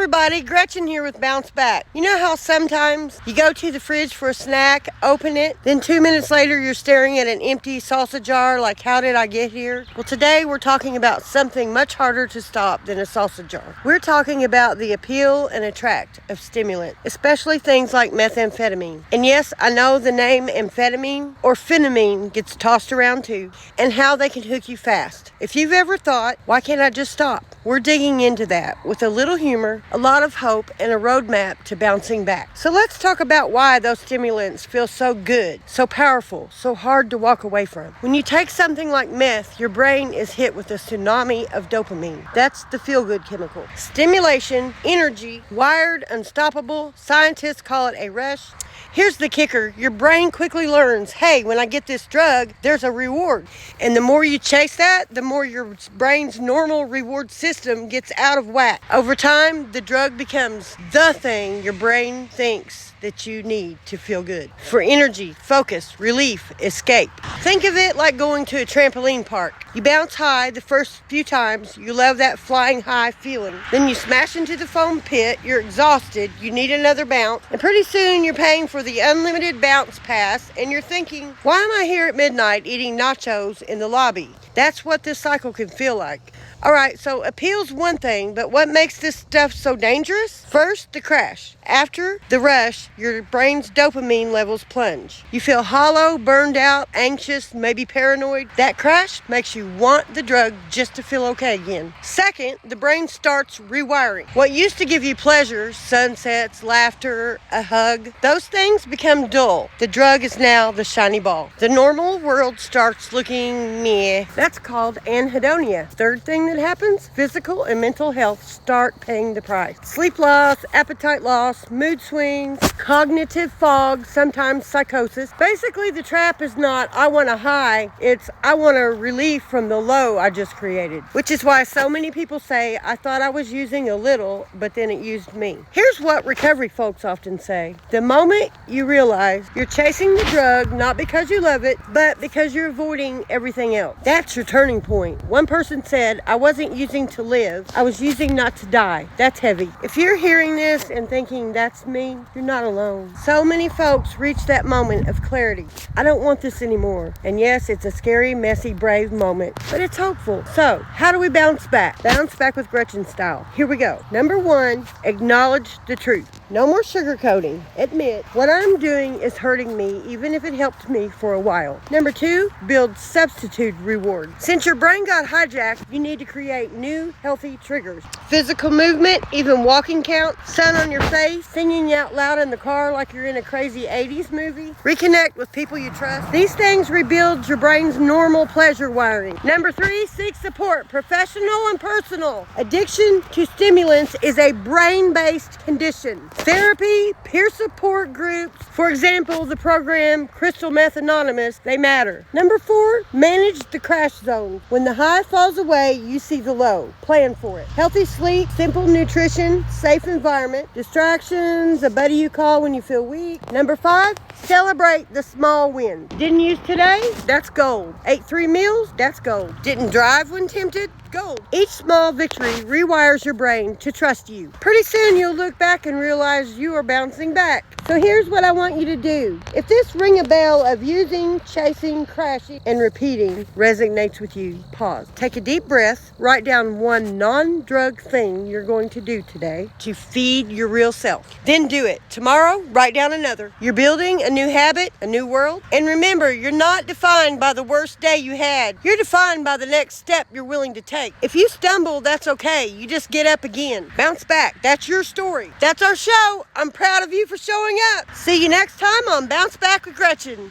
everybody, Gretchen here with Bounce Back. You know how sometimes you go to the fridge for a snack, open it, then 2 minutes later you're staring at an empty salsa jar like, how did I get here? Well, today we're talking about something much harder to stop than a salsa jar. We're talking about the appeal and attract of stimulant, especially things like methamphetamine. And yes, I know the name amphetamine or phenamine gets tossed around too, and how they can hook you fast. If you've ever thought, why can't I just stop? We're digging into that with a little humor, a lot of hope, and a roadmap to bouncing back. So let's talk about why those stimulants feel so good, so powerful, so hard to walk away from. When you take something like meth, your brain is hit with a tsunami of dopamine. That's the feel-good chemical. Stimulation, energy, wired, unstoppable. Scientists call it a rush. Here's the kicker. Your brain quickly learns, hey, when I get this drug, there's a reward. And the more you chase that, the more your brain's normal reward system gets out of whack. Over time, the drug becomes the thing your brain thinks that you need to feel good. For energy, focus, relief, escape. Think of it like going to a trampoline park. You bounce high the first few times, you love that flying high feeling. Then you smash into the foam pit, you're exhausted, you need another bounce, and pretty soon you're paying for the unlimited bounce pass, and you're thinking, why am I here at midnight eating nachos in the lobby? That's what this cycle can feel like. Alright, so appeal's one thing, but what makes this stuff so dangerous? First, the crash. After the rush, your brain's dopamine levels plunge. You feel hollow, burned out, anxious, maybe paranoid. That crash makes you want the drug just to feel okay again. Second, the brain starts rewiring. What used to give you pleasure, sunsets, laughter, a hug, those things become dull. The drug is now the shiny ball. The normal world starts looking meh. That's called anhedonia. Third thing that happens, physical and mental health start paying the price. Sleep loss, appetite loss, mood swings, cognitive fog, sometimes psychosis. Basically, the trap is not, I want a high, it's, I want a relief from the low I just created. Which is why so many people say, I thought I was using a little, but then it used me. Here's what recovery folks often say. The moment you realize you're chasing the drug, not because you love it, but because you're avoiding everything else. That's your turning point. One person said, I wasn't using to live, I was using not to die. That's heavy. If you're hearing this and thinking that's me, you're not alone. So many folks reach that moment of clarity. I don't want this anymore. And yes, it's a scary, messy, brave moment, but it's hopeful. So, how do we bounce back? Bounce back with Gretchen style. Here we go. Number one, acknowledge the truth. No more sugarcoating. Admit what I'm doing is hurting me, even if it helped me for a while. Number two, build substitute reward. Since your brain got hijacked, you need to create new healthy triggers. Physical movement, even walking count, sun on your face, singing out loud in the car like you're in a crazy 80s movie. Reconnect with people you trust. These things rebuild your brain's normal pleasure wiring. Number three, seek support, professional and personal. Addiction to stimulants is a brain-based condition. Therapy, peer support groups, for example, the program Crystal Meth Anonymous, they matter. Number four, manage the crash zone. When the high falls away, you see the low. Plan for it. Healthy sleep, simple nutrition, safe environment, distractions, a buddy you call when you feel weak. Number five, celebrate the small wins. Didn't use today? That's gold. Ate 3 meals? That's gold. Didn't drive when tempted? Gold. Each small victory rewires your brain to trust you. Pretty soon you'll look back and realize you are bouncing back. So here's what I want you to do. If this ring a bell of using, chasing, crashing, and repeating resonates with you, pause. Take a deep breath. Write down one non-drug thing you're going to do today to feed your real self. Then do it. Tomorrow, write down another. You're building a new habit, a new world. And remember, you're not defined by the worst day you had. You're defined by the next step you're willing to take. If you stumble, that's okay. You just get up again. Bounce back. That's your story. That's our show. I'm proud of you for showing up. See you next time on Bounce Back with Gretchen.